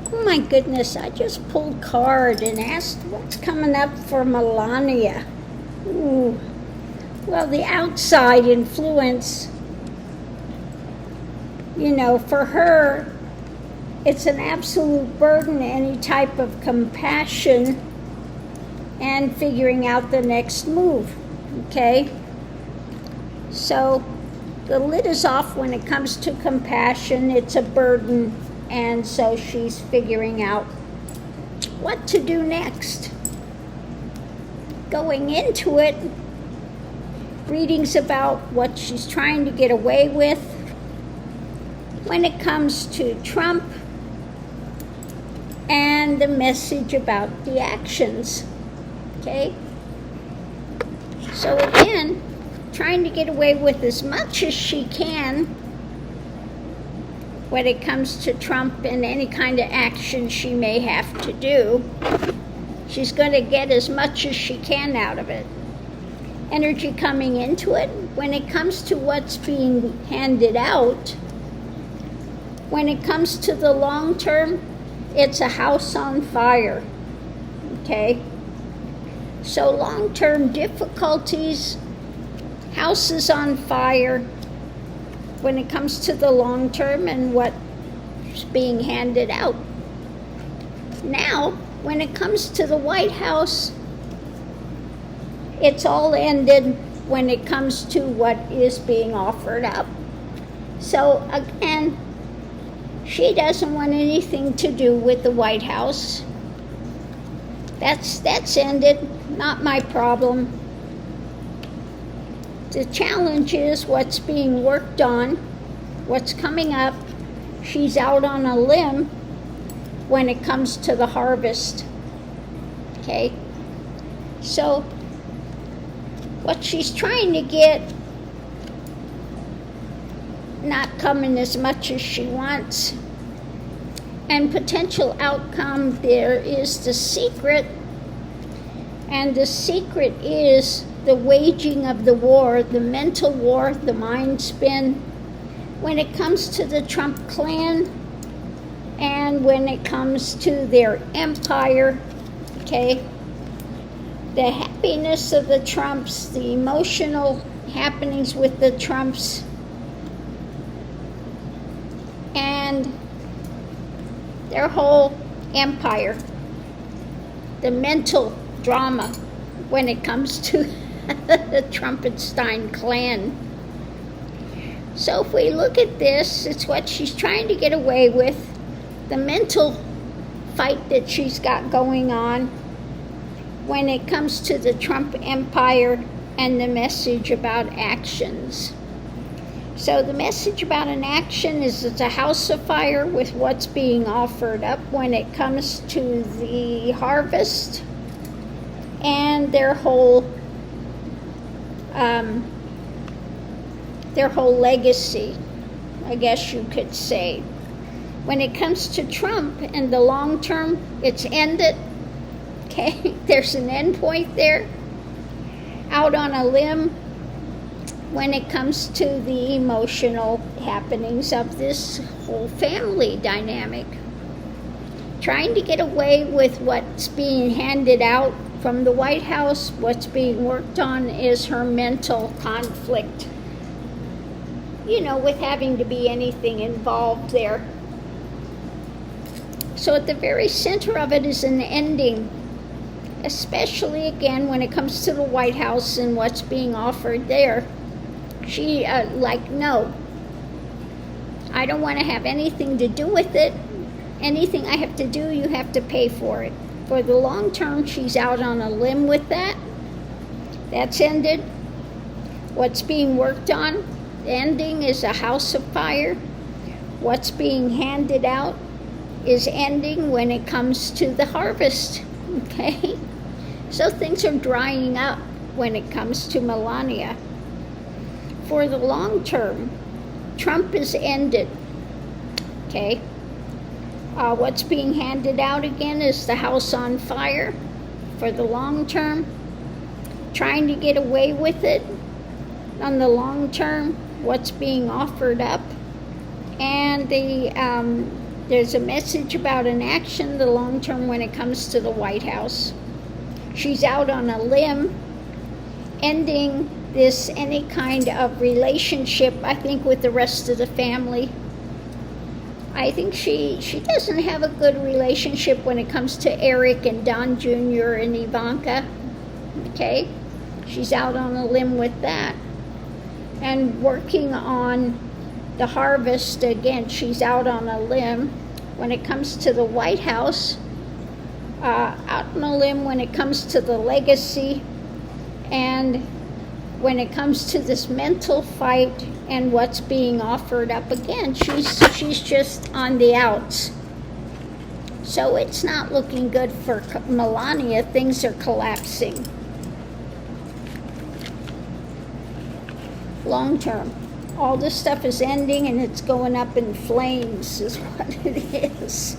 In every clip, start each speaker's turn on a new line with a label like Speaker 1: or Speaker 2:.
Speaker 1: Oh my goodness, I just pulled a card and asked what's coming up for Melania. Ooh. Well, the outside influence, for her, it's an absolute burden, any type of compassion and figuring out the next move, okay? So the lid is off when it comes to compassion. It's a burden, and so she's figuring out what to do next. Going into it, readings about what she's trying to get away with. When it comes to Trump, and the message about the actions, okay? So again, trying to get away with as much as she can when it comes to Trump and any kind of action she may have to do. She's going to get as much as she can out of it. Energy coming into it. When it comes to what's being handed out, when it comes to the long term, it's a house on fire, okay? So long-term difficulties, houses on fire, when it comes to the long term and what's being handed out. Now, when it comes to the White House, it's all ended when it comes to what is being offered up. So again, she doesn't want anything to do with the White House. That's ended, not my problem. The challenge is what's being worked on, what's coming up. She's out on a limb when it comes to the harvest. Okay? So, what she's trying to get, not coming as much as she wants. And potential outcome there is the secret. And the secret is the waging of the war, the mental war, the mind spin. When it comes to the Trump clan and when it comes to their empire, okay, the happiness of the Trumps, the emotional happenings with the Trumps, and their whole empire, the mental drama when it comes to the Trumpenstein clan. So if we look at this, it's what she's trying to get away with, the mental fight that she's got going on when it comes to the Trump empire and the message about actions. So the message about an action is it's a house of fire with what's being offered up when it comes to the harvest and their whole legacy, I guess you could say. When it comes to Trump and the long term, it's ended. Okay, there's an end point there. Out on a limb when it comes to the emotional happenings of this whole family dynamic. Trying to get away with what's being handed out from the White House, what's being worked on is her mental conflict, with having to be anything involved there. So at the very center of it is an ending, especially again when it comes to the White House and what's being offered there. She, no, I don't want to have anything to do with it. Anything I have to do, you have to pay for it. For the long term, she's out on a limb with that. That's ended. What's being worked on, the ending is a house of fire. What's being handed out is ending when it comes to the harvest. Okay? So things are drying up when it comes to Melania. For the long term, Trump is ended. Okay? What's being handed out again is the house on fire. For the long term, trying to get away with it. On the long term, what's being offered up. And the There's a message about an action, the long term, when it comes to the White House. She's out on a limb, ending this any kind of relationship, I think, with the rest of the family. I think she doesn't have a good relationship when it comes to Eric and Don Jr. and Ivanka. Okay? She's out on a limb with that. And working on the harvest, again, she's out on a limb. When it comes to the White House, out on a limb when it comes to the legacy, and when it comes to this mental fight and what's being offered up, again, she's just on the outs. So it's not looking good for Melania. Things are collapsing. Long term. All this stuff is ending and it's going up in flames is what it is.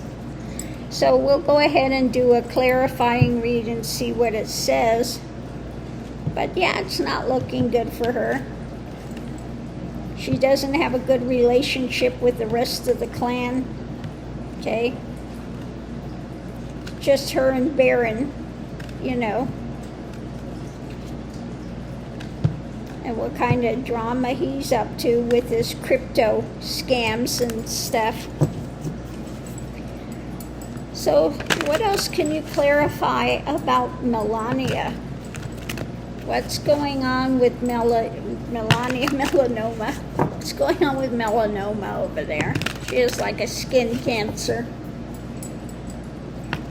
Speaker 1: So we'll go ahead and do a clarifying read and see what it says. But yeah, it's not looking good for her. She doesn't have a good relationship with the rest of the clan. Okay? Just her and Baron, you know. And what kind of drama he's up to with his crypto scams and stuff. So what else can you clarify about Melania? What's going on with melanoma? What's going on with melanoma over there? She has like a skin cancer.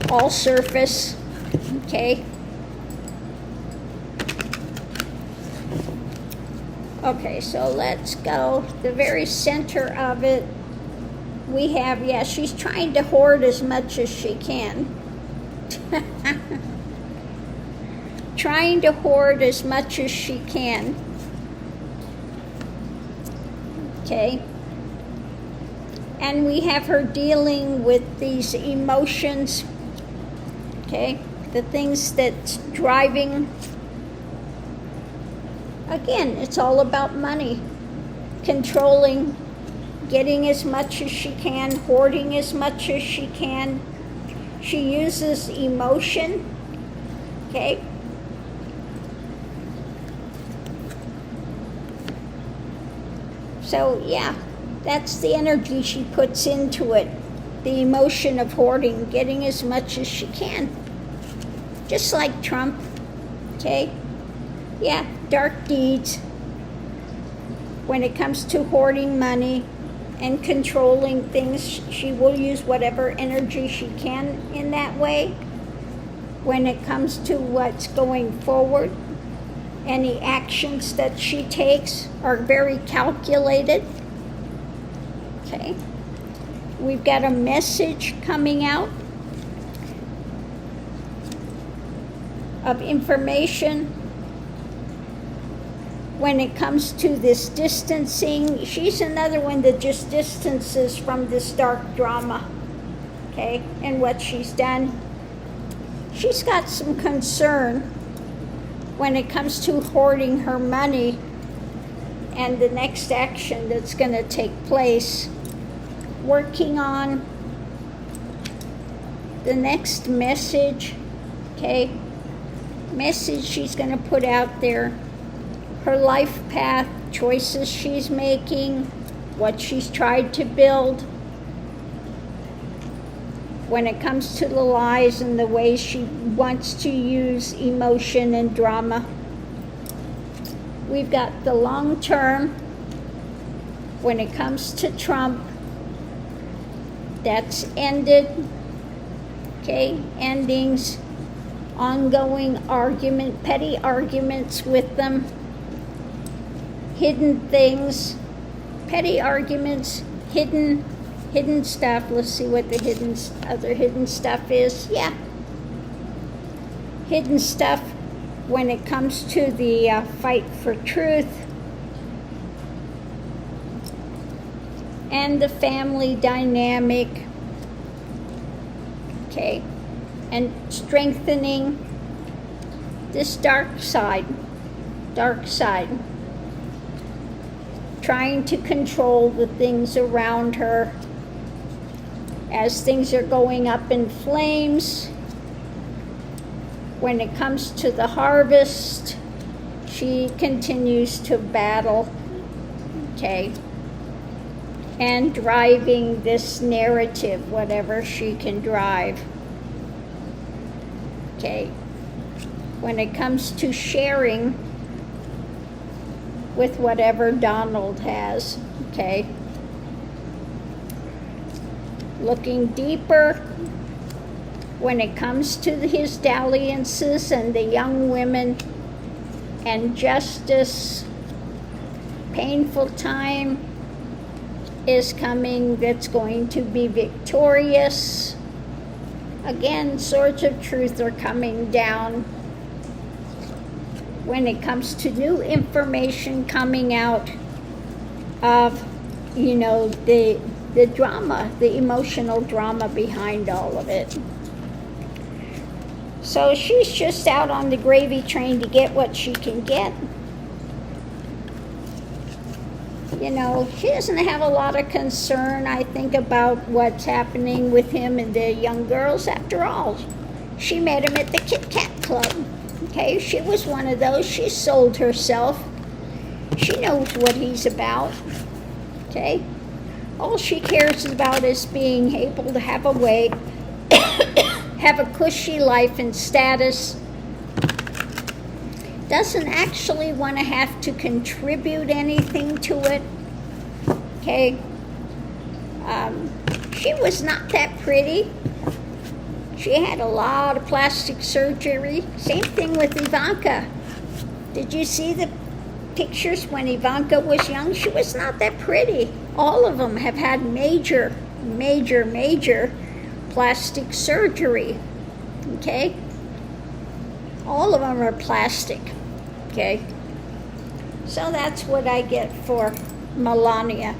Speaker 1: All surface. Okay. Okay, so let's go. The very center of it, we have, yeah, she's trying to hoard as much as she can. Trying to hoard as much as she can. Okay. And we have her dealing with these emotions. Okay. The things that's driving. Again, it's all about money. Controlling, getting as much as she can, hoarding as much as she can. She uses emotion. Okay. So, yeah, that's the energy she puts into it. The emotion of hoarding, getting as much as she can. Just like Trump, okay? Yeah, dark deeds. When it comes to hoarding money and controlling things, she will use whatever energy she can in that way. When it comes to what's going forward, any actions that she takes are very calculated. Okay. We've got a message coming out of information. When it comes to this distancing, she's another one that just distances from this dark drama. Okay. And what she's done. She's got some concern when it comes to hoarding her money and the next action that's going to take place. Working on the next message, okay? Message she's going to put out there. Her life path, choices she's making, what she's tried to build. When it comes to the lies and the ways she wants to use emotion and drama. We've got the long term. When it comes to Trump, that's ended. Okay, endings, ongoing argument, petty arguments with them, hidden things, petty arguments, hidden stuff. Let's see what the other hidden stuff is. Yeah. Hidden stuff when it comes to the fight for truth and the family dynamic. Okay. And strengthening this dark side. Trying to control the things around her. as things are going up in flames. When it comes to the harvest, she continues to battle, okay, and driving this narrative, whatever she can drive, okay. When it comes to sharing with whatever Donald has, okay, looking deeper when it comes to his dalliances and the young women and justice. Painful time is coming that's going to be victorious. Again, swords of truth are coming down. When it comes to new information coming out of, the drama, the emotional drama behind all of it. So she's just out on the gravy train to get what she can get. She doesn't have a lot of concern, I think, about what's happening with him and the young girls. After all, she met him at the Kit Kat Club. Okay, she was one of those. She sold herself. She knows what he's about. Okay, all she cares about is being able to have a way, have a cushy life and status. Doesn't actually want to have to contribute anything to it. Okay, she was not that pretty. She had a lot of plastic surgery. Same thing with Ivanka. Did you see the pictures when Ivanka was young? She was not that pretty. All of them have had major plastic surgery. Okay? All of them are plastic. Okay? So that's what I get for Melania.